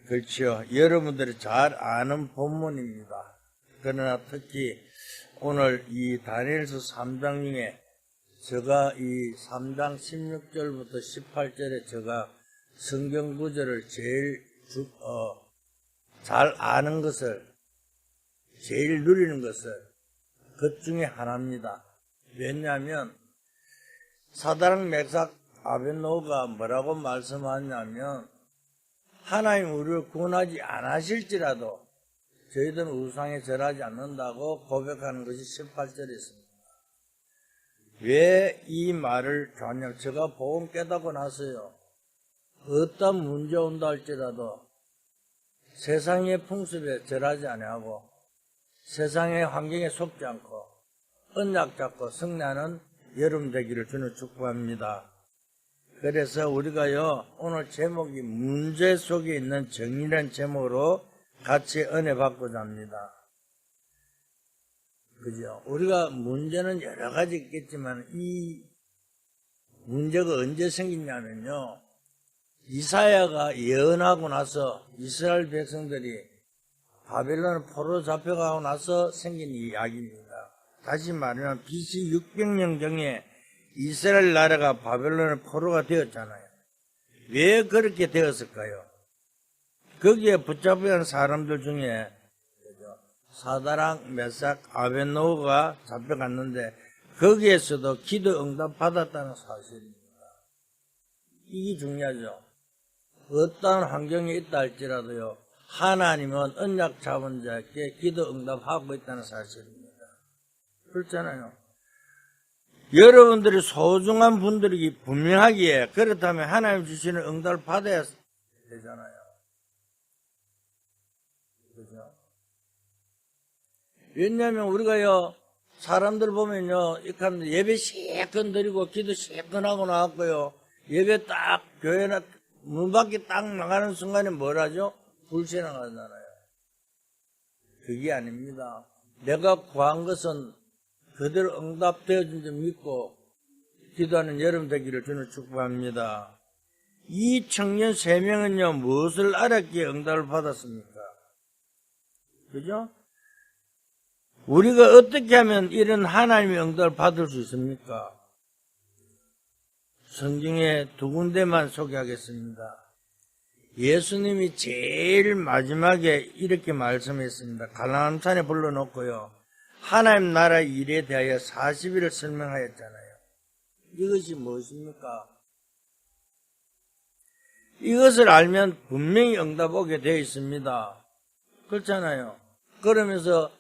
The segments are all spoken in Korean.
그렇죠. 여러분들이 잘 아는 본문입니다. 그러나 특히 오늘 이 다니엘서 3장 중에 제가 이 3장 16절부터 18절에 제가 성경 구절을 제일 잘 아는 것을, 제일 누리는 것을 그 중에 하나입니다. 왜냐하면 사드락 메삭 아벳노고가 뭐라고 말씀하냐면 하나님 우리를 구원하지 않으실지라도 저희들은 우상에 절하지 않는다고 고백하는 것이 18절에 있습니다. 왜 이 말을 좋았냐면 제가 복음 깨닫고 나서요, 어떤 문제 온다 할지라도 세상의 풍습에 절하지 아니하고 세상의 환경에 속지 않고 언약 잡고 승리하는 여러분 되기를 주는 축복합니다. 그래서 우리가요 오늘 제목이 문제 속에 있는 정의라는 제목으로 같이 은혜 받고자 합니다. 그죠? 우리가 문제는 여러 가지 있겠지만 이 문제가 언제 생기냐면요, 이사야가 예언하고 나서 이스라엘 백성들이 바벨론 포로로 잡혀가고 나서 생긴 이야기입니다. 다시 말하면 BC 600년경에 이스라엘 나라가 바벨론의 포로가 되었잖아요. 왜 그렇게 되었을까요? 거기에 붙잡힌 사람들 중에 사드락, 메삭, 아벳노고가 잡혀갔는데 거기에서도 기도 응답 받았다는 사실입니다. 이게 중요하죠. 어떠한 환경에 있다 할지라도요, 하나님은 언약 잡은 자에게 기도 응답하고 있다는 사실입니다. 그렇잖아요. 여러분들이 소중한 분들이 분명하기에 그렇다면 하나님 주시는 응답을 받아야 되잖아요. 그죠? 왜냐하면 우리가요, 사람들 보면요, 이렇게 예배 시건 드리고 기도 시건 하고 나왔고요, 예배 딱 교회나 문 밖에 딱 나가는 순간에 뭘 하죠? 불신앙하잖아요. 그게 아닙니다. 내가 구한 것은 그대로 응답되어진 줄 믿고 기도하는 여러분 되기를 주는 축복합니다. 이 청년 3명은요 무엇을 알았기에 응답을 받았습니까? 그죠? 우리가 어떻게 하면 이런 하나님의 응답을 받을 수 있습니까? 성경에 2군데만 소개하겠습니다. 예수님이 제일 마지막에 이렇게 말씀했습니다. 갈라암산에 불러놓고요, 하나님 나라 일에 대하여 40일을 설명하였잖아요. 이것이 무엇입니까? 이것을 알면 분명히 응답 오게 되어 있습니다. 그렇잖아요. 그러면서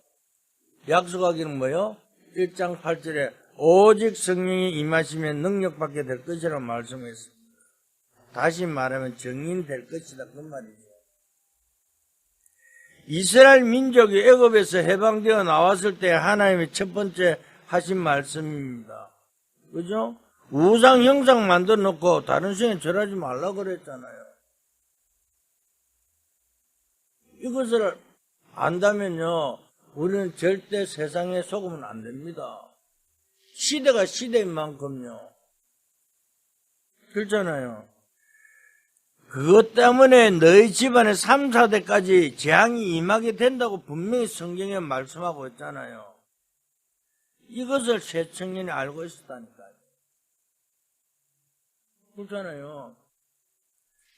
약속하기는 뭐요? 1장 8절에 오직 성령이 임하시면 능력받게 될 것이라고 말씀했습니다. 다시 말하면 정인 될 것이다 그 말이죠. 이스라엘 민족이 애굽에서 해방되어 나왔을 때 하나님이 첫 번째 하신 말씀입니다. 그죠? 우상 형상 만들어 놓고 다른 신에 절하지 말라고 그랬잖아요. 이것을 안다면요, 우리는 절대 세상에 속으면 안 됩니다. 시대가 시대인 만큼요. 그렇잖아요. 그것 때문에 너희 집안의 3, 4대까지 재앙이 임하게 된다고 분명히 성경에 말씀하고 있잖아요. 이것을 새 청년이 알고 있었다니까요. 그렇잖아요.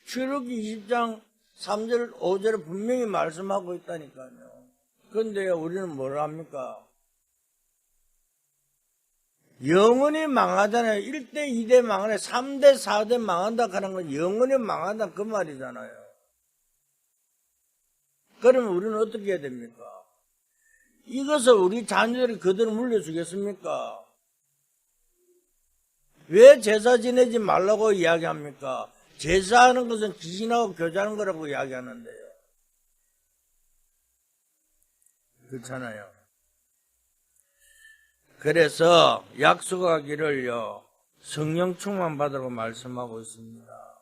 출애굽기 20장 3절, 5절에 분명히 말씀하고 있다니까요. 그런데 우리는 뭘 합니까? 영원히 망하잖아요. 1대, 2대 망하네, 3대, 4대 망한다 하는 건 영원히 망한다 그 말이잖아요. 그러면 우리는 어떻게 해야 됩니까? 이것을 우리 자녀들이 그대로 물려주겠습니까? 왜 제사 지내지 말라고 이야기합니까? 제사하는 것은 귀신하고 교제하는 거라고 이야기하는데요. 그렇잖아요. 그래서 약속하기를요, 성령 충만 받으라고 말씀하고 있습니다.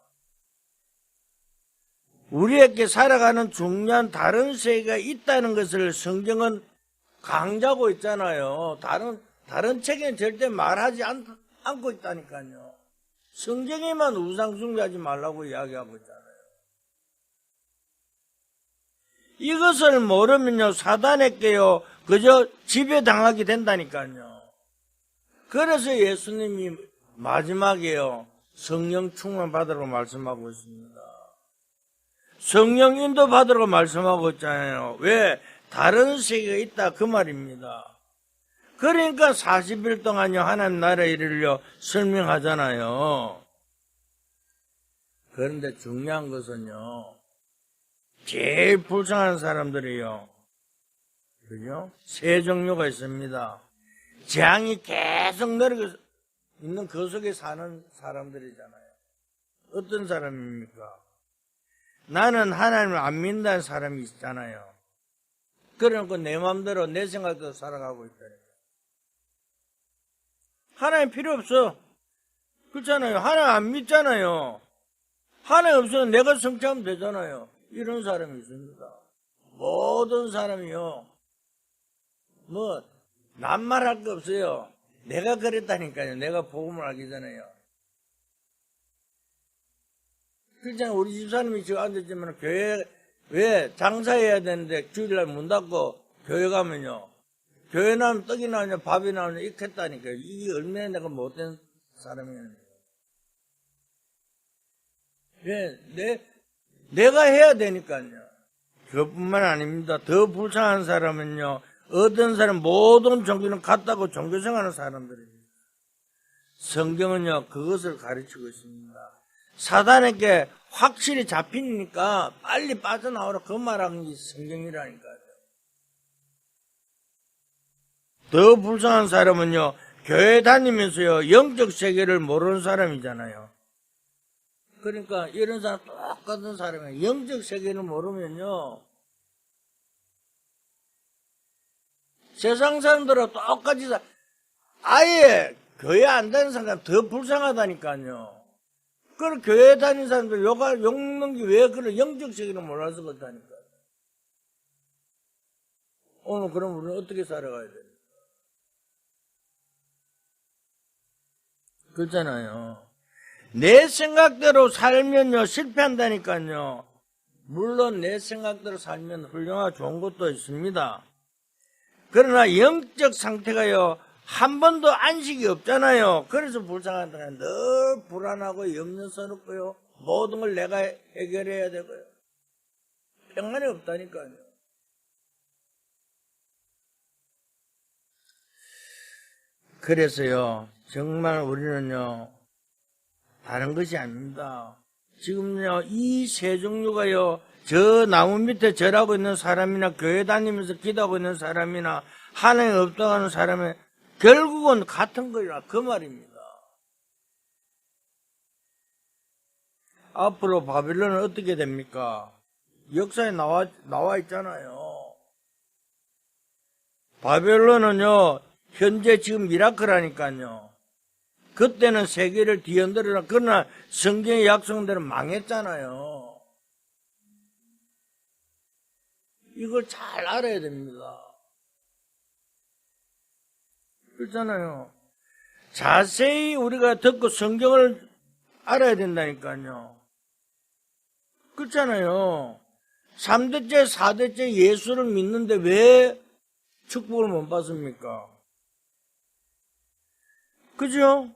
우리에게 살아가는 중요한 다른 세계가 있다는 것을 성경은 강조하고 있잖아요. 다른 책에는 절대 말하지 않고 있다니까요. 성경에만 우상 숭배하지 말라고 이야기하고 있잖아요. 이것을 모르면요, 사단에게요, 그저 지배당하게 된다니까요. 그래서 예수님이 마지막에요, 성령 충만 받으라고 말씀하고 있습니다. 성령 인도 받으라고 말씀하고 있잖아요. 왜? 다른 세계가 있다, 그 말입니다. 그러니까 40일 동안요, 하나님 나라 일을요, 설명하잖아요. 그런데 중요한 것은요, 제일 불쌍한 사람들이요, 그죠? 세 종류가 있습니다. 재앙이 계속 내리고 있는 그 속에 사는 사람들이잖아요. 어떤 사람입니까? 나는 하나님을 안 믿는 사람이 있잖아요. 그러니까 내 마음대로 내 생각대로 살아가고 있다니까. 하나님 필요 없어. 그렇잖아요. 하나님 안 믿잖아요. 하나님 없으면 내가 성취하면 되잖아요. 이런 사람이 있습니다. 모든 사람이요, 뭐 남말할 거 없어요. 내가 그랬다니까요. 내가 복음을 알기 전에요. 그렇잖아요. 우리 집사님이 지금 앉았지만 교회 왜 장사해야 되는데 주일날 문 닫고 교회 가면요, 교회 나오면 떡이 나오냐 밥이 나오냐 이렇게 했다니까요. 이게 얼마나 내가 못된 사람이냐는. 왜? 내가 해야 되니까요. 그뿐만 아닙니다. 더 불쌍한 사람은요, 어떤 사람 모든 종교는 같다고 종교생활하는 사람들입니다. 성경은요, 그것을 가르치고 있습니다. 사단에게 확실히 잡히니까 빨리 빠져나오라, 그 말하는 게 성경이라니까요. 더 불쌍한 사람은요, 교회 다니면서요, 영적 세계를 모르는 사람이잖아요. 그러니까 이런 사람, 똑같은 사람이에요. 영적 세계를 모르면요, 세상 사람들하고 똑같이 아예 교회 안 다니는 사람 더 불쌍하다니까요. 그걸 교회 다니는 사람들 욕먹는 게 왜 그런 영적 세계를 몰라서 그렇다니까요. 오늘 그럼 우리는 어떻게 살아가야 됩니까? 그렇잖아요. 내 생각대로 살면요, 실패한다니까요. 물론 내 생각대로 살면 훌륭하고 좋은 것도 있습니다. 그러나 영적 상태가요, 한 번도 안식이 없잖아요. 그래서 불쌍하다. 늘 불안하고 염려스럽고요, 모든 걸 내가 해결해야 되고요, 평안이 없다니까요. 그래서요, 정말 우리는요, 다른 것이 아닙니다. 지금요, 이 세 종류가요, 저 나무 밑에 절하고 있는 사람이나 교회 다니면서 기도하고 있는 사람이나 하나님 없다고 하는 사람이 결국은 같은 거라, 그 말입니다. 앞으로 바빌론은 어떻게 됩니까? 역사에 나와 있잖아요. 바빌론은요, 현재 지금 미라클하니까요. 그때는 세계를 뒤흔들으라. 그러나 성경의 약속대로 망했잖아요. 이걸 잘 알아야 됩니다. 그렇잖아요. 자세히 우리가 듣고 성경을 알아야 된다니까요. 그렇잖아요. 3대째, 4대째 예수를 믿는데 왜 축복을 못 받습니까? 그죠?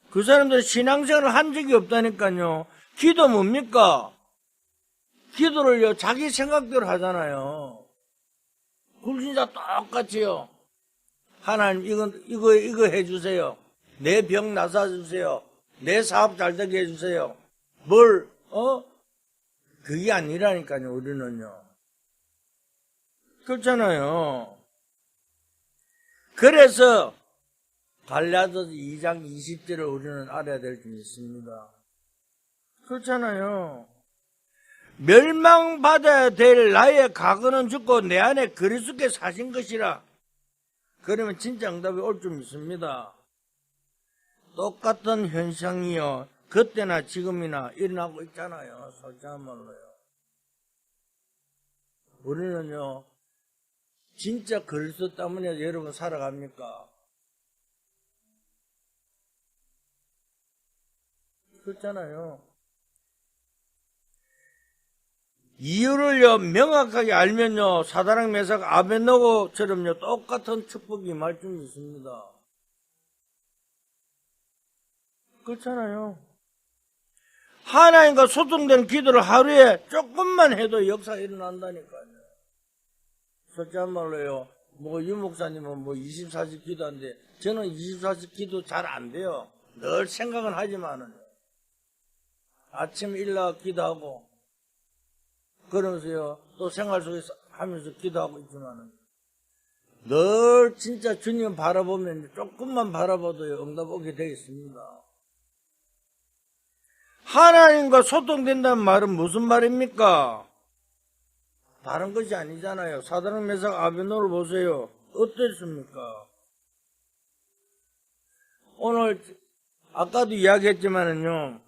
그 사람들 신앙생활을 한 적이 없다니까요. 기도 뭡니까? 기도를요, 자기 생각대로 하잖아요. 불신자 똑같이요. 하나님, 이거 해주세요. 내 병 나사주세요. 내 사업 잘 되게 해주세요. 그게 아니라니까요, 우리는요. 그렇잖아요. 그래서, 갈라디아서 2장 20절을 우리는 알아야 될 게 있습니다. 그렇잖아요. 멸망받아야 될 나의 과거는 죽고 내 안에 그리스도께 사신 것이라. 그러면 진짜 응답이 올 줄 믿습니다. 똑같은 현상이요, 그때나 지금이나 일어나고 있잖아요. 솔직한 말로요. 우리는요, 진짜 그리스도 때문에 여러분 살아갑니까? 그렇잖아요. 이유를요 명확하게 알면요 사다랑 메삭 아벳노고처럼요 똑같은 축복이 임할 줄 믿습니다. 그렇잖아요. 하나님과 소통된 기도를 하루에 조금만 해도 역사가 일어난다니까요. 솔직한 말로요. 뭐 유목사님은 뭐 24시 기도하는데 저는 24시 기도 잘 안 돼요. 늘 생각은 하지만은 아침 일어나 기도하고 그러면서요 또 생활 속에서 하면서 기도하고 있지만은 늘 진짜 주님 바라보면 조금만 바라봐도 응답 오게 되어 있습니다. 하나님과 소통된다는 말은 무슨 말입니까? 다른 것이 아니잖아요. 사드락 메삭 아벳노고를 보세요. 어땠습니까? 오늘 아까도 이야기했지만은요.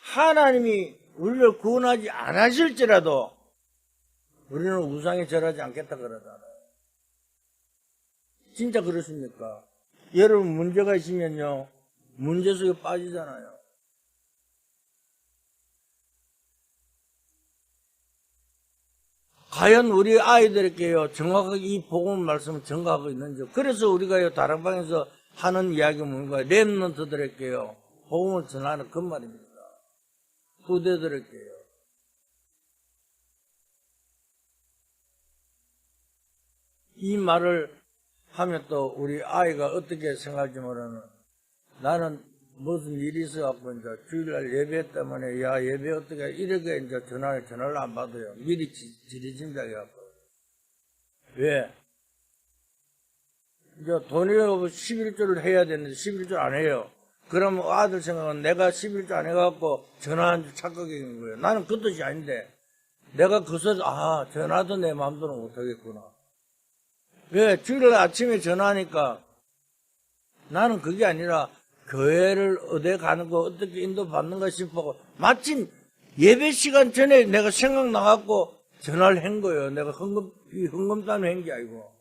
하나님이 우리를 구원하지 않으실지라도 우리는 우상에 절하지 않겠다 그러잖아요. 진짜 그렇습니까? 여러분 문제가 있으면요. 문제 속에 빠지잖아요. 과연 우리 아이들에게요 정확하게 이 복음 말씀을 전가하고 있는지. 그래서 우리가요 다락방에서 하는 이야기가 뭔가 렘넌트들에게요 복음을 전하는 그 말입니다. 후대들에게요. 이 말을 하면 또 우리 아이가 어떻게 생각할지 모르는 나는 무슨 일이 있어갖고 이제 주일날 예배 때문에 야 예배 어떻게 이렇게 이제 전화를 안 받아요. 미리 지리짐작해갖고. 왜? 이제 돈이 11조를 해야 되는데 11조 안 해요. 그러면 아들 생각은 내가 11조 안 해갖고 전화한 줄 착각인 거예요. 나는 그 뜻이 아닌데 내가 그래서 전화도 내 마음대로 못하겠구나. 왜? 주일날 아침에 전화하니까 나는 그게 아니라 교회를 어디 가는 거 어떻게 인도받는가 싶어 마침 예배 시간 전에 내가 생각나갖고 전화를 한 거예요. 내가 헌금 따로 한 게 아니고.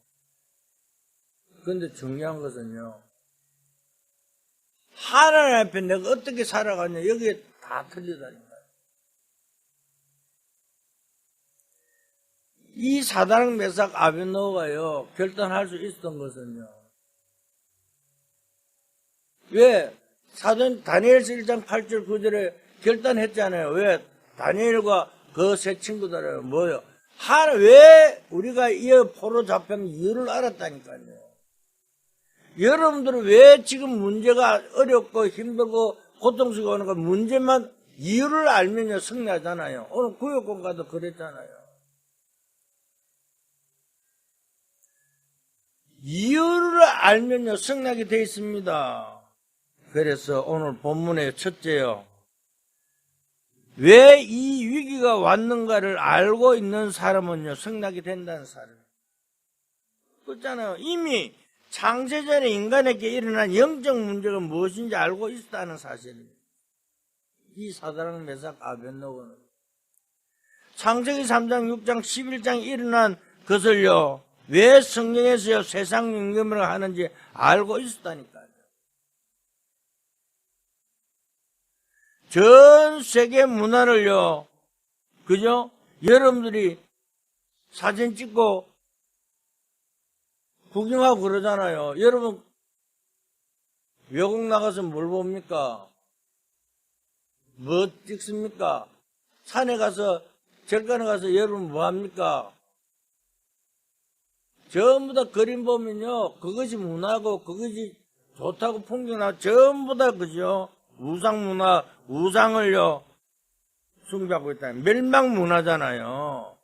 그런데 중요한 것은요. 하나님 앞에 내가 어떻게 살아가냐 여기에 다 틀리다니까요. 이 사다락 메삭 아벳노고가요 결단할 수 있었던 것은요. 왜? 다니엘서 1장 8절 9절에 결단했잖아요. 왜? 다니엘과 그 세 친구들은 뭐요? 왜 우리가 이 포로 잡힌 이유를 알았다니까요. 여러분들은 왜 지금 문제가 어렵고 힘들고 고통스러워 하는 거 문제만 이유를 알면요 승리하잖아요. 오늘 구역공가도 그랬잖아요. 이유를 알면요 승리하게 되어 있습니다. 그래서 오늘 본문의 첫째요. 왜 이 위기가 왔는가를 알고 있는 사람은요 승리하게 된다는 사람. 그렇잖아요. 이미 창세전에 인간에게 일어난 영적 문제가 무엇인지 알고 있었다는 사실입니다. 이 사다락 메삭 아벳노고는 창세기 3장, 6장, 11장 일어난 것을요 왜 성경에서요 세상 영감을 하는지 알고 있었다니까요. 전 세계 문화를요 그죠? 여러분들이 사진 찍고 구경하고 그러잖아요. 여러분 외국 나가서 뭘 봅니까? 뭐 찍습니까? 산에 가서 절간에 가서 여러분 뭐 합니까? 전부 다 그림 보면요 그것이 문화고 그것이 좋다고 풍경하고 전부 다 그죠? 우상문화 우상을요 숭배하고 있다. 멸망문화잖아요.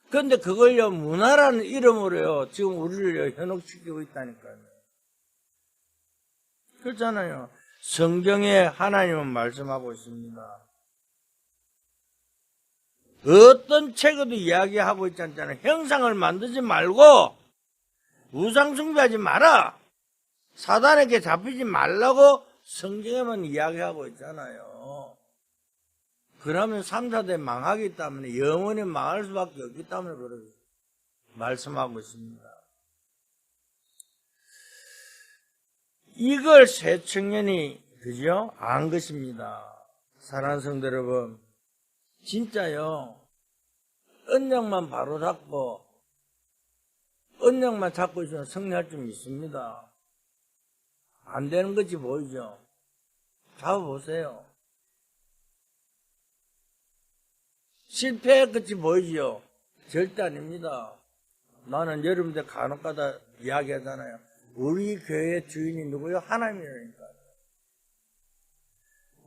그런데 그걸요 문화라는 이름으로요 지금 우리를 현혹시키고 있다니까요. 그렇잖아요. 성경에 하나님은 말씀하고 있습니다. 어떤 책에도 이야기하고 있지 않잖아요. 형상을 만들지 말고 우상 숭배하지 마라. 사단에게 잡히지 말라고 성경에만 이야기하고 있잖아요. 그러면 3, 4대 망하기 때문에 영원히 망할 수밖에 없기 때문에 그렇게 말씀하고 있습니다. 이걸 새 청년이 그죠? 안 것입니다. 사랑하는 성도 여러분, 진짜요. 언약만 바로 잡고 언약만 잡고 있으면 승리할 줄 믿습니다. 안 되는 것이 보이죠? 잡아보세요. 실패할 것이 보이죠? 절대 아닙니다. 나는 여러분들 간혹가다 이야기하잖아요. 우리 교회의 주인이 누구요? 하나님이라니까.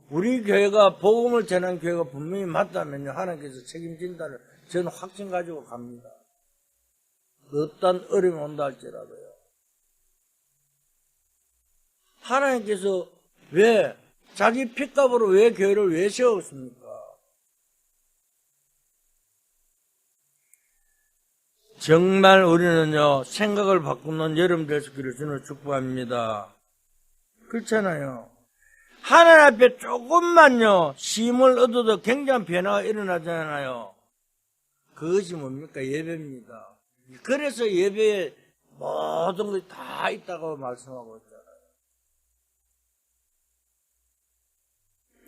우리 교회가 복음을 전한 교회가 분명히 맞다면요, 하나님께서 책임진다를 저는 확신 가지고 갑니다. 어떤 어려움이 온다 할지라도요. 하나님께서 왜 자기 핏값으로 왜 교회를 왜 세웠습니까? 정말 우리는요, 생각을 바꾸는 여러분 되시기를 주는 축복합니다. 그렇잖아요. 하나님 앞에 조금만요, 쉼을 얻어도 굉장한 변화가 일어나잖아요. 그것이 뭡니까? 예배입니다. 그래서 예배에 모든 것이 다 있다고 말씀하고 있잖아요.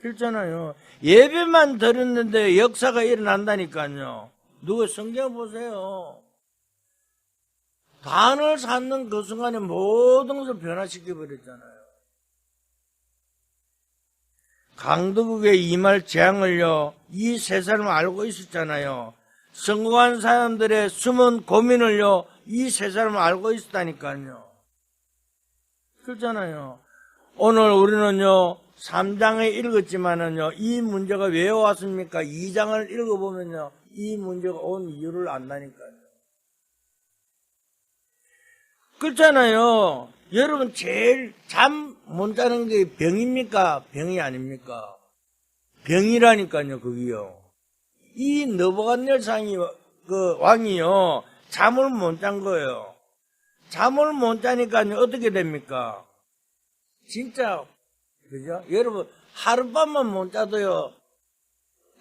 그렇잖아요. 예배만 드렸는데 역사가 일어난다니까요. 누가 성경 보세요. 단을 쌓는 그 순간에 모든 것을 변화시켜버렸잖아요. 강도국에 임할 재앙을요, 이 세 사람은 알고 있었잖아요. 성공한 사람들의 숨은 고민을요, 이 세 사람은 알고 있었다니까요. 그렇잖아요. 오늘 우리는요, 3장에 읽었지만은요, 이 문제가 왜 왔습니까? 2장을 읽어보면요, 이 문제가 온 이유를 안다니까요. 그렇잖아요. 여러분 제일 잠 못 자는 게 병입니까? 병이 아닙니까? 병이라니까요, 그게요. 이 느부갓네살이 그 왕이요, 잠을 못 잔 거예요. 잠을 못 자니까요, 어떻게 됩니까? 진짜, 그죠? 여러분, 하룻밤만 못 자도요,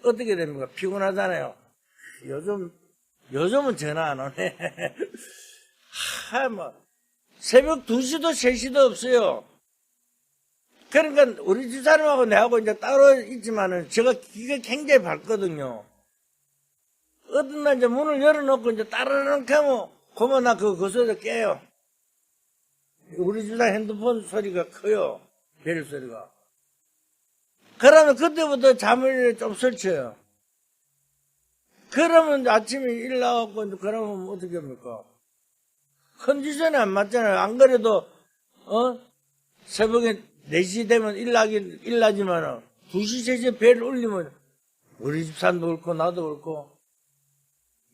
어떻게 됩니까? 피곤하잖아요. 요즘은 전화 안 오네. 새벽 2시도 3시도 없어요. 그러니까 우리 집사람하고 내하고 이제 따로 있지만은 제가 기가 굉장히 밝거든요. 어떤 날 이제 문을 열어놓고 이제 따르릉 하면 그만 나 그 소리가 깨요. 우리 집사람 핸드폰 소리가 커요. 벨 소리가. 그러면 그때부터 잠을 좀 설쳐요. 그러면 아침에 일 나가고 그러면 어떻게 합니까? 컨디션이 안 맞잖아요. 안 그래도, 새벽에 4시 되면 일나지만은, 2시, 3시에 배를 올리면, 우리 집사람도 그렇고, 나도 그렇고,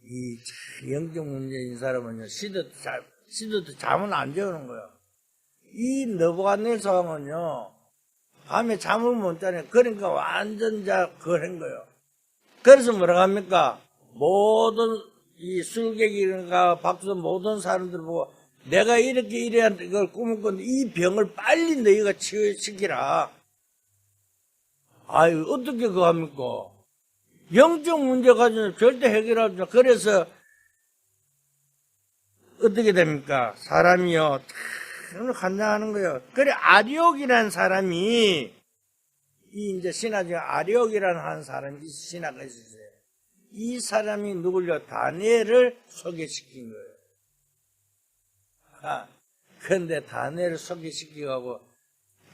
이 영적 문제인 사람은요, 시도도 잠은 안 재우는 거야. 이 느부갓네살 왕은요, 밤에 잠을 못 자네. 그러니까 완전 그걸 한 거예요. 그래서 뭐라고 합니까? 모든 이 술객이가 박수 모든 사람들 보고 내가 이렇게 이래야 이걸 꿈을 꿨는데 이 병을 빨리 너희가 치유시키라. 아유, 어떻게 그거 합니까? 영적 문제 가지고 절대 해결하지 마. 그래서 어떻게 됩니까? 사람이요, 참 간장하는 거예요. 그래, 아리옥이라는 사람이, 이제 신하 중에 아리옥이라는 한 사람이 신하가 있었어요. 이 사람이 누굴요? 다니엘을 소개시킨 거예요. 근데 다니엘을 소개시키고,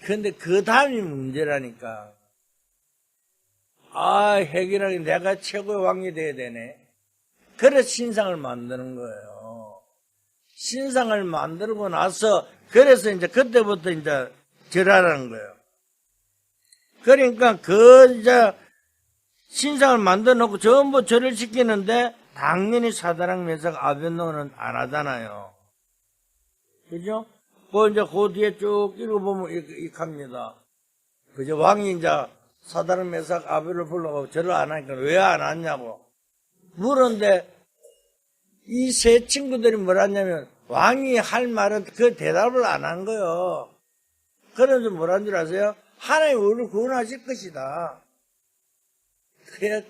근데 그 다음이 문제라니까. 해결하기 내가 최고의 왕이 돼야 되네. 그래서 신상을 만드는 거예요. 신상을 만들고 나서, 그래서 이제 그때부터 이제 절하라는 거예요. 그러니까 이제 신상을 만들어 놓고 전부 절을 시키는데 당연히 사드락 메삭 아벳노고는 안 하잖아요. 그죠? 그 뒤에 쭉 읽어보면 이렇게 합니다. 그죠? 왕이 이제 사드락 메삭 아벳을 불러가고 절을 안 하니까 왜 안 하냐고 물었는데 이 세 친구들이 뭐라 했냐면 왕이 할 말은 그 대답을 안 한 거예요. 그래서 뭐라는 줄 아세요? 하나님 우리를 구원하실 것이다.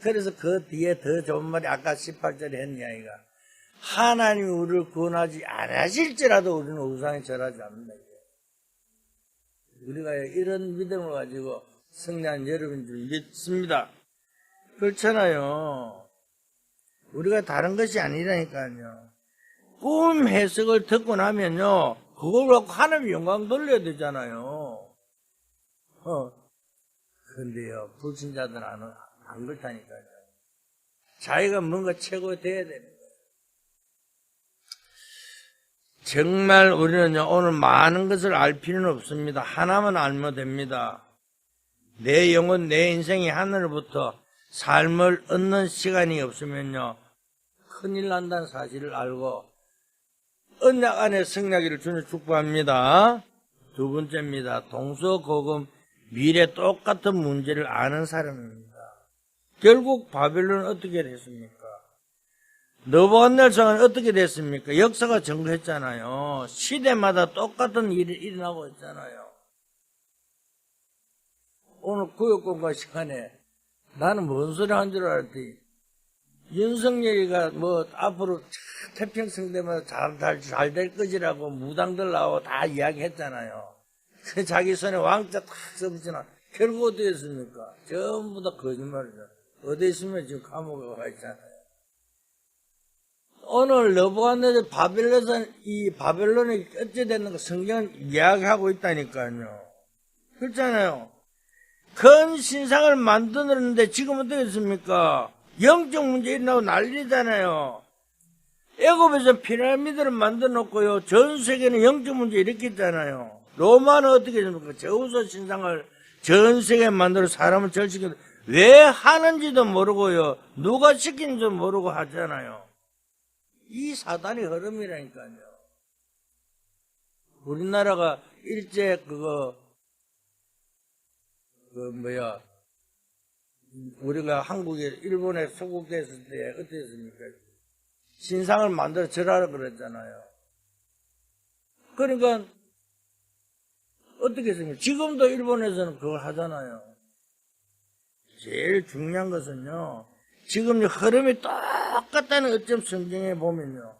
그래서 그 뒤에 더 좋은 말이 아까 18절에 했는 이야기가 하나님이 우리를 구원하지 않으실지라도 우리는 우상에 절하지 않는다. 우리가 이런 믿음을 가지고 승리한 여러분 줄 믿습니다. 그렇잖아요. 우리가 다른 것이 아니라니까요. 꿈 해석을 듣고 나면요, 그걸 갖고 하나님 영광 돌려야 되잖아요. 근데요, 불신자들은 안 그렇다니까요. 자기가 뭔가 최고 돼야 되는 거예요. 정말 우리는요, 오늘 많은 것을 알 필요는 없습니다. 하나만 알면 됩니다. 내 영혼, 내 인생이 하늘로부터 삶을 얻는 시간이 없으면요, 큰일 난다는 사실을 알고 언약 안에 승리하기를 주님 축복합니다. 두 번째입니다. 동서고금 미래 똑같은 문제를 아는 사람입니다. 결국 바벨론은 어떻게 됐습니까? 느부갓네살은 어떻게 됐습니까? 역사가 증거했잖아요. 시대마다 똑같은 일이 일어나고 있잖아요. 오늘 구역공과 시간에 나는 뭔 소리 한 줄 알았더니 윤석열이가 뭐 앞으로 태평성 되면 잘 될 것이라고 무당들 나오고 다 이야기했잖아요. 그 자기 손에 왕자 탁 써붙이나 결국 어떻게 했습니까? 전부 다 거짓말이죠. 어디 있으면 지금 감옥에 가 있잖아요. 오늘 느부갓네살 이 바벨론이 어찌 됐는가 성경은 이야기하고 있다니까요. 그렇잖아요. 큰 신상을 만드는데 지금 어떻게 했습니까? 영적 문제 일어나고 난리잖아요. 애굽에서 피라미드를 만들어 놓고요. 전 세계는 영적 문제 일으켰잖아요. 로마는 어떻게 했습니까? 제우스 신상을 전 세계에 만들어 사람을 절시켜 왜 하는지도 모르고요. 누가 시키는지도 모르고 하잖아요. 이 사단의 흐름이라니까요. 우리나라가 일제 우리가 한국에 일본에 소국됐을 때 어땠습니까? 신상을 만들어 절하라 그랬잖아요. 그러니까 어떻게 했습니까? 지금도 일본에서는 그걸 하잖아요. 제일 중요한 것은요, 지금 흐름이 똑같다는 어쩜 성경에 보면요.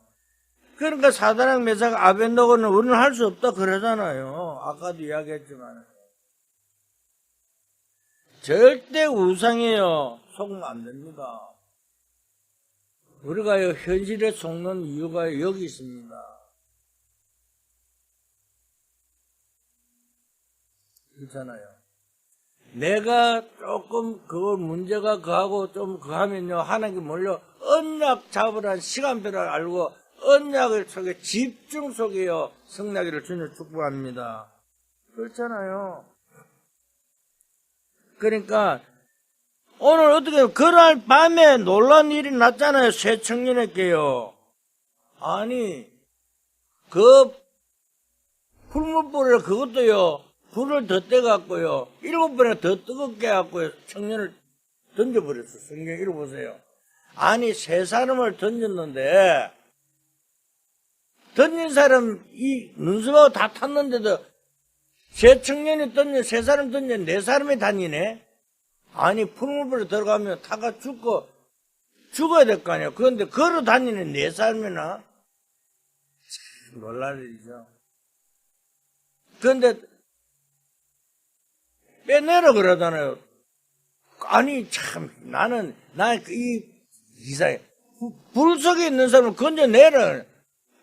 그러니까 사다랑 메삭 아벤노고는 우리는 할 수 없다 그러잖아요. 아까도 이야기했지만. 절대 우상이에요. 속으면 안 됩니다. 우리가 현실에 속는 이유가 여기 있습니다. 그렇잖아요. 내가 조금 그걸 문제가 그하고 좀 그하면요, 하나님께 몰려 언약 잡으라는 시간표를 알고 언약을 속에 집중 속에요, 승리하기를 주님 축복합니다. 그렇잖아요. 그러니까 오늘 어떻게 그날 밤에 놀란 일이 났잖아요. 새 청년에게요. 아니 그 풀무불을 그것도요, 불을 더 떼갖고요 7번이나 더 뜨겁게 해갖고요 청년을 던져버렸어. 성경 읽어보세요. 아니 세 사람을 던졌는데 던진 사람 이 눈썹하고 다 탔는데도 세 청년이 던진 세 사람 던진 네 사람이 다니네. 아니 풀무불에 들어가면 타가 죽어야 될 거 아니에요. 그런데 걸어 다니는 네 사람이나 참 놀랄 일이죠. 그런데 빼내라 그러잖아요. 아니 참 나는 이 이상해. 불 속에 있는 사람을 건져내라.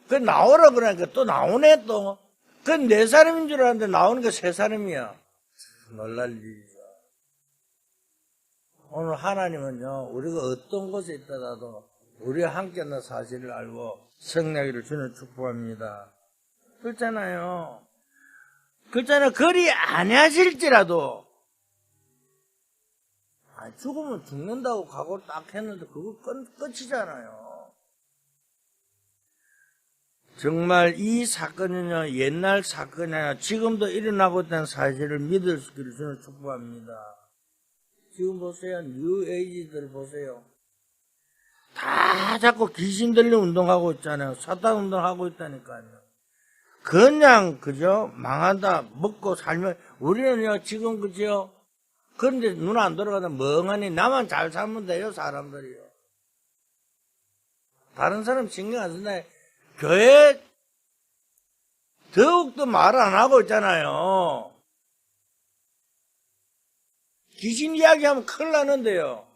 그 나오라 그러니까 또 나오네 또. 그건 네 사람인 줄 알았는데 나오는 게 세 사람이야. 놀랄 일이죠. 오늘 하나님은요, 우리가 어떤 곳에 있더라도 우리와 함께 있는 사실을 알고 승리하기를 주는 축복합니다. 그렇잖아요. 그리 안 하실지라도 죽으면 죽는다고 각오를 딱 했는데 그거 끝이잖아요. 정말 이 사건은요, 옛날 사건이 아니라 지금도 일어나고 있다는 사실을 믿을 수 있기를 저는 축복합니다. 지금 보세요. 뉴에이지들 보세요. 다 자꾸 귀신 들려 운동하고 있잖아요. 사탄 운동하고 있다니까요. 그냥, 그죠? 망한다. 먹고 살면, 우리는요, 지금, 그죠? 그런데 눈 안 돌아가다 멍하니 나만 잘 살면 돼요, 사람들이요. 다른 사람 신경 안 쓴다. 교회 더욱더 말 안 하고 있잖아요. 귀신 이야기하면 큰일 나는데요.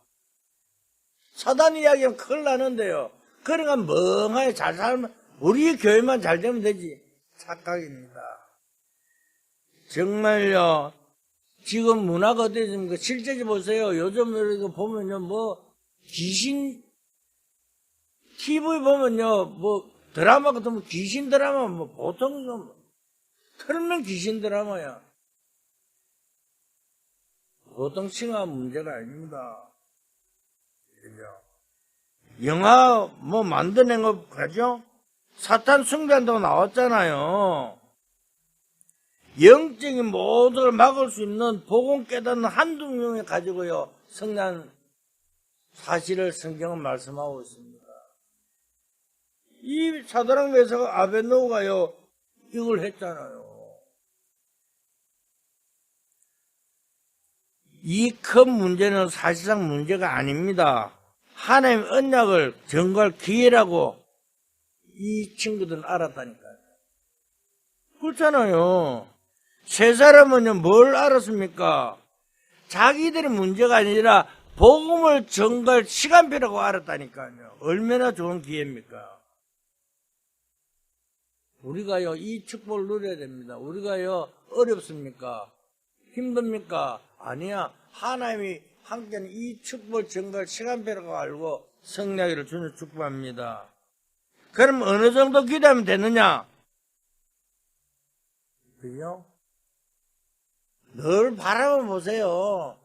사단 이야기하면 큰일 나는데요. 그러니까 멍하게 잘 살면, 우리 교회만 잘 되면 되지. 착각입니다. 정말요, 지금 문화가 어땠습니까? 실제지 보세요. 요즘 이렇게 보면요, 귀신, TV 보면요, 드라마 같으면 귀신 드라마, 보통, 틀면 귀신 드라마야. 보통 심한 문제가 아닙니다. 그죠? 영화 만드는 거 가죠? 사탄 숭배한다고 나왔잖아요. 영적인 모든 걸 막을 수 있는 복음 깨닫는 한두 명이 가지고요, 성난 사실을 성경은 말씀하고 있습니다. 이 사드락 메삭 아벳노고가요, 이걸 했잖아요. 이 큰 문제는 사실상 문제가 아닙니다. 하나님 언약을 전갈 기회라고 이 친구들은 알았다니까요. 그렇잖아요. 세 사람은요, 뭘 알았습니까? 자기들의 문제가 아니라 복음을 전갈 시간표라고 알았다니까요. 얼마나 좋은 기회입니까? 우리가요, 이 축복을 누려야 됩니다. 우리가요, 어렵습니까? 힘듭니까? 아니야. 하나님이 함께하는 이 축복을 전갈 시간표라고 알고 승리하기를 주님 축복합니다. 그럼 어느 정도 기도하면 되느냐? 그죠? 늘 바라봐 보세요.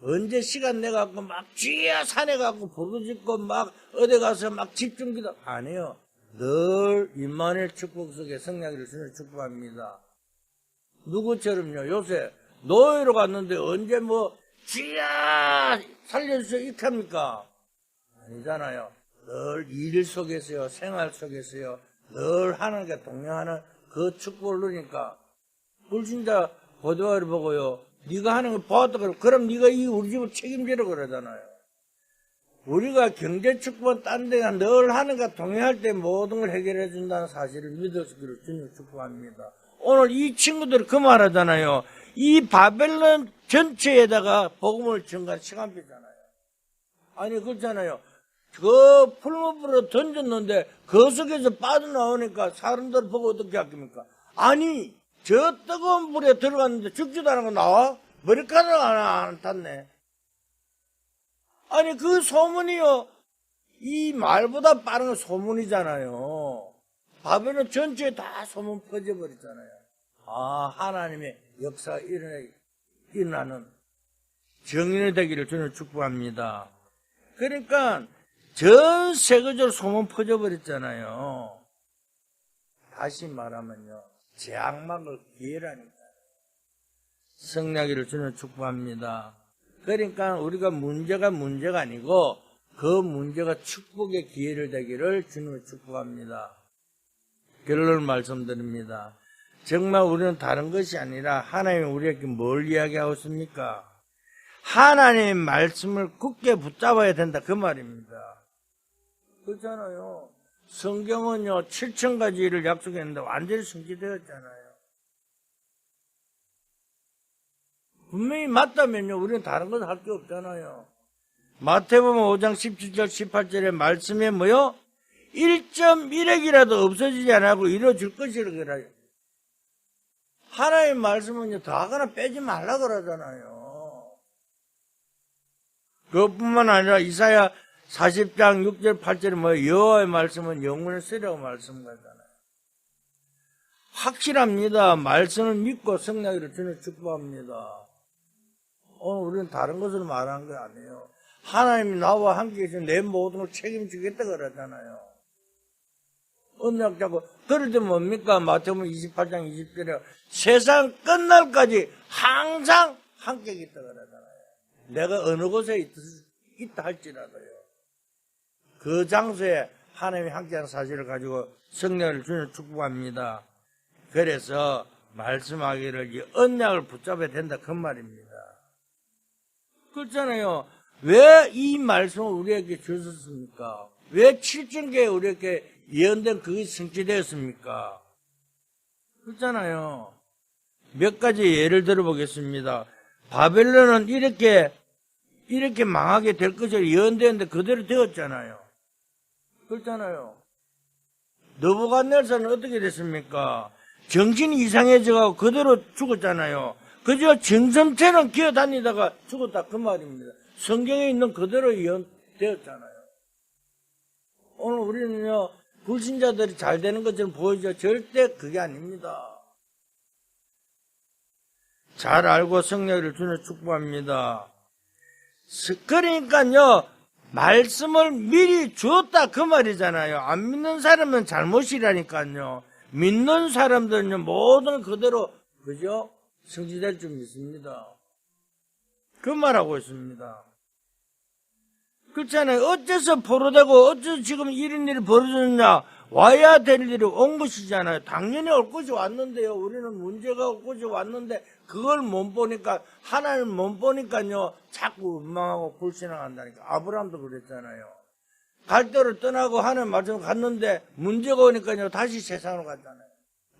언제 시간 내갖고 막 쥐야 산에 가고 부르짖고 막 어디 가서 막 집중기도 안 해요. 늘 임마누엘 축복 속에 승리하기를 주님 축복합니다. 누구처럼요. 요새 노예로 갔는데 언제 쥐야 살려주세요 이렇게 합니까? 아니잖아요. 늘 일 속에서요, 생활 속에서요, 늘 하나님과 동행하는 그 축복을 누리니까 불신자 고대와를 보고요, 네가 하는 걸 보았다 그럼 네가 이 우리 집을 책임지라 그러잖아요. 우리가 경제 축복은 딴 데가 늘 하는가 동행할 때 모든 걸 해결해 준다는 사실을 믿으시기를 주님 축복합니다. 오늘 이 친구들이 그 말하잖아요. 이 바벨론 전체에다가 복음을 전가한 시간표잖아요. 아니 그렇잖아요. 그 풀무불로 던졌는데 그 속에서 빠져나오니까 사람들 보고 어떻게 할겁니까? 아니 저 뜨거운 불에 들어갔는데 죽지도 않은 거 나와? 머리카락 안 탔네. 아니 그 소문이요, 이 말보다 빠른 소문이잖아요. 바벨론 전체에 다 소문 퍼져버렸잖아요. 아, 하나님의 역사가 일어나는 정인이 되기를 저는 축복합니다. 그러니까 전 세계적으로 소문 퍼져버렸잖아요. 다시 말하면요, 재앙막을 기회라니까. 승리하기를 저는 축복합니다. 그러니까 우리가 문제가 아니고 그 문제가 축복의 기회를 되기를 주님을 축복합니다. 결론을 말씀드립니다. 정말 우리는 다른 것이 아니라 하나님이 우리에게 뭘 이야기하고 있습니까? 하나님의 말씀을 굳게 붙잡아야 된다 그 말입니다. 그렇잖아요. 성경은요 7,000가지 일을 약속했는데 완전히 성취되었잖아요. 분명히 맞다면요 우리는 다른 것 할 게 없잖아요. 마태복음 5장 17절 18절의 말씀에 1.1핵이라도 없어지지 않고 이루어질 것이라 그래요. 하나님의 말씀은요 다 하거나 빼지 말라 그러잖아요. 그것뿐만 아니라 이사야 40장 6절 8절에 여호와의 말씀은 영원히 쓰리라고 말씀하잖아요. 확실합니다. 말씀을 믿고 승리하기를 주님 축복합니다. 오늘 우리는 다른 것을 말하는 거 아니에요. 하나님이 나와 함께 계시면 내 모든 걸 책임지겠다 그러잖아요. 언약 잡고 그럴 때 뭡니까? 마태복음 28장 20절에 세상 끝날까지 항상 함께 있다 그러잖아요. 내가 어느 곳에 있다 할지라도요. 그 장소에 하나님이 함께하는 사실을 가지고 승리를 주님 축복합니다. 그래서 말씀하기를 이 언약을 붙잡아야 된다 그 말입니다. 그렇잖아요. 왜 이 말씀을 우리에게 주셨습니까? 왜 7,000개에 우리에게 예언된 그것이 성취되었습니까? 그렇잖아요. 몇 가지 예를 들어보겠습니다. 바벨론은 이렇게 망하게 될 것을 예언되었는데 그대로 되었잖아요. 그렇잖아요. 느부갓네살은 어떻게 됐습니까? 정신이 이상해져가고 그대로 죽었잖아요. 그저 정성처럼 기어다니다가 죽었다 그 말입니다. 성경에 있는 그대로 예언되었잖아요. 오늘 우리는요, 불신자들이 잘 되는 것처럼 보이죠. 절대 그게 아닙니다. 잘 알고 성령을 주는 축복합니다. 그러니까요, 말씀을 미리 주었다 그 말이잖아요. 안 믿는 사람은 잘못이라니까요. 믿는 사람들은요, 모든 그대로 그죠? 성취될 줄 믿습니다. 그 말하고 있습니다. 그렇잖아요. 어째서 포로되고 어째서 지금 이런 일이 벌어졌냐. 와야 될 일이 온 것이잖아요. 당연히 올 것이 왔는데요. 우리는 문제가 올 것이 왔는데 그걸 못 보니까, 하나님 못 보니까요, 자꾸 원망하고 불신앙한다니까. 아브라함도 그랬잖아요. 갈대로 떠나고 하나님 말씀 갔는데 문제가 오니까요, 다시 세상으로 갔잖아요.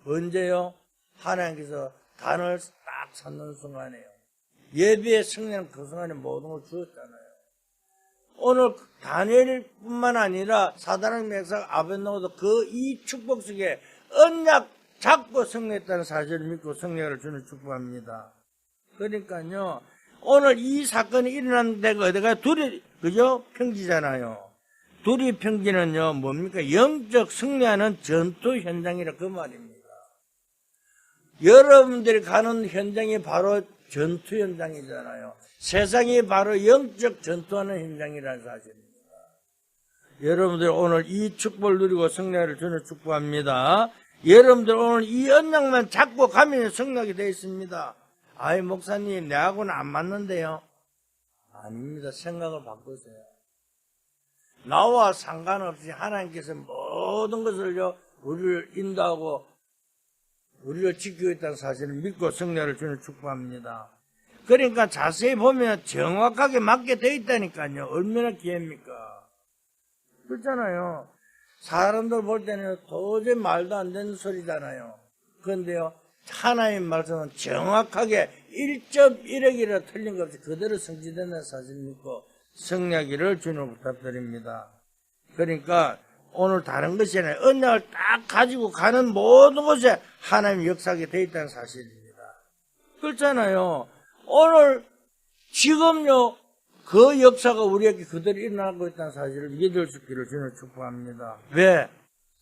언제요? 하나님께서 단을 딱 찾는 순간에요. 예비의 승리는 그 순간에 모든 걸 주었잖아요. 오늘 다니엘뿐만 아니라 사드락 메삭 아벳네고도 그 이 축복 속에 언약 잡고 승리했다는 사실을 믿고 승리를 주는 축복합니다. 그러니까요, 오늘 이 사건이 일어난 데가 어디가 둘이 그죠? 평지잖아요. 둘이 평지는요 뭡니까? 영적 승리하는 전투 현장이라 그 말입니다. 여러분들이 가는 현장이 바로 전투 현장이잖아요. 세상이 바로 영적 전투하는 현장이라는 사실입니다. 여러분들 오늘 이 축복을 누리고 승리를 주는 축복합니다. 여러분들 오늘 이 언약만 잡고 가면 승리하게 되어 있습니다. 아이 목사님 내하고는 안 맞는데요. 아닙니다. 생각을 바꾸세요. 나와 상관없이 하나님께서 모든 것을요 우리를 인도하고 우리를 지키고 있다는 사실을 믿고 승리를 주는 축복합니다. 그러니까 자세히 보면 정확하게 맞게 돼 있다니까요. 얼마나 기회입니까? 그렇잖아요. 사람들 볼 때는 도저히 말도 안 되는 소리잖아요. 그런데요, 하나님 말씀은 정확하게 1.1억이라 틀린 것 없이 그대로 성취된다는 사실 믿고 승리하기를 주님 부탁드립니다. 그러니까 오늘 다른 것이 아니라 언약을 딱 가지고 가는 모든 곳에 하나님 역사하게 돼 있다는 사실입니다. 그렇잖아요. 오늘 지금요 그 역사가 우리에게 그대로 일어나고 있다는 사실을 믿을 수 있기를 주님 축복합니다. 왜?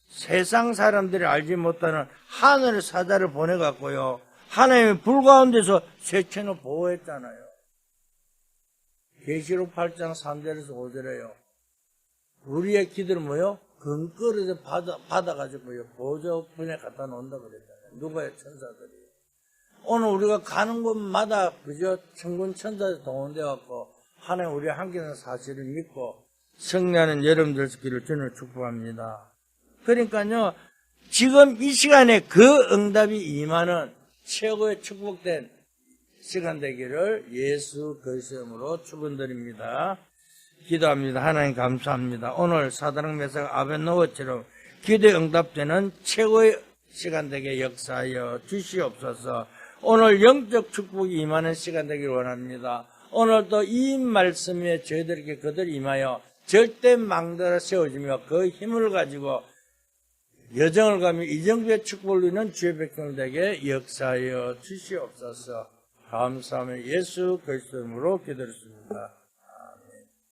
세상 사람들이 알지 못하는 하늘의 사자를 보내갖고요 하나님의 불 가운데서 쇠천을 보호했잖아요. 계시록 8장 3절에서 5절에요. 우리의 기도를 뭐요? 근거리에서 받아가지고요 보조분에 갖다 놓는다 그랬잖아요. 누가요? 천사들이. 오늘 우리가 가는 곳마다 그저 천군 천사들 동원되어 갖고 하나님 우리와 함께하는 사실을 믿고 승리하는 여러분들 되기를 주님을 축복합니다. 그러니까요 지금 이 시간에 그 응답이 임하는 최고의 축복된 시간 되기를 예수 그리스도의 이름으로 축원드립니다. 기도합니다. 하나님 감사합니다. 오늘 사드락 메삭 아벳네고처럼 기도에 응답되는 최고의 시간 되게 역사하여 주시옵소서. 오늘 영적 축복이 임하는 시간 되기를 원합니다. 오늘도 이 말씀에 저희들에게 그대로 임하여 절대 망대로 세워지며 그 힘을 가지고 여정을 가며 이정도의 축복을 누리는 주의 백성들에게 역사하여 주시옵소서. 감사하며 예수 그리스도 이름으로 기도했습니다.